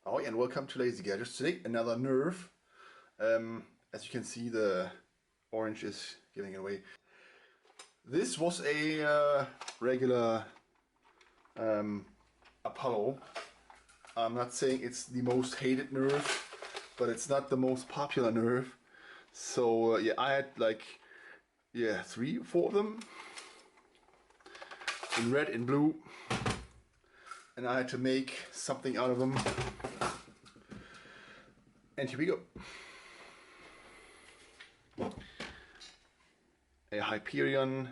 Oh yeah, and welcome to Lazy Gadgets. Today another NERF. As you can see, the orange is giving away. This was a regular Apollo. I'm not saying it's the most hated NERF, but it's not the most popular NERF. So yeah, I had like 3 or 4 of them in red and blue, and I had to make something out of them. And here we go. A Hyperion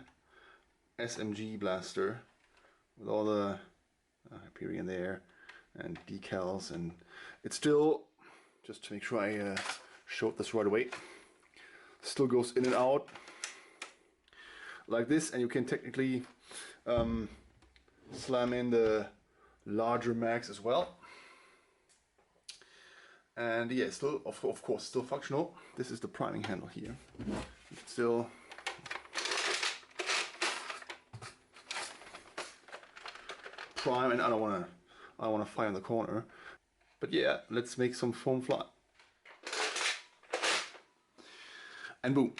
SMG blaster with all the Hyperion there and decals, and it's still, just to make sure I showed this right away, still goes in and out like this, and you can technically slam in the larger mags as well. And yeah, still, of course, still functional. This is the priming handle here. You can still prime, and I don't want to fire in the corner. But yeah, let's make some foam fly. And boom!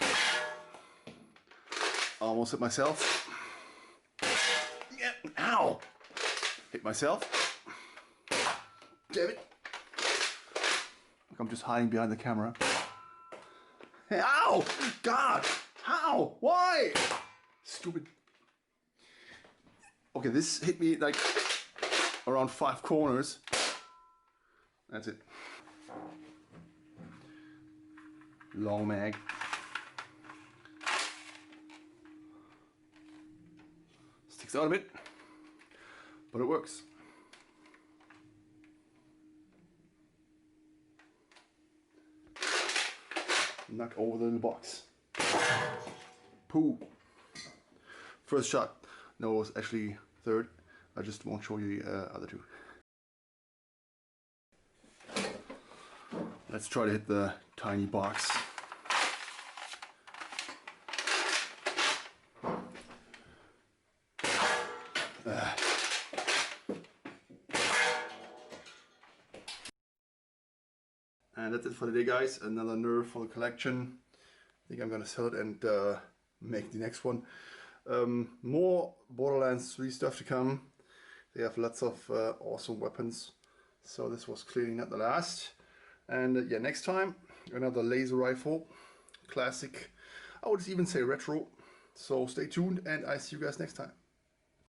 Almost hit myself. Yeah, ow! Hit myself. Damn it! I'm just hiding behind the camera. Ow! God! How? Why? Stupid. Okay, this hit me like around 5 corners. That's it. Long mag. Sticks out a bit, but it works. Knock over the little box. Pooh. First shot. No, it was actually third. I just won't show you the other 2. Let's try to hit the tiny box. And that's it for today, guys. Another NERF for the collection. I think I'm gonna sell it and make the next one. More Borderlands 3 stuff to come. They have lots of awesome weapons. So this was clearly not the last. And yeah, next time, another laser rifle. Classic. I would even say retro. So stay tuned, and I see you guys next time.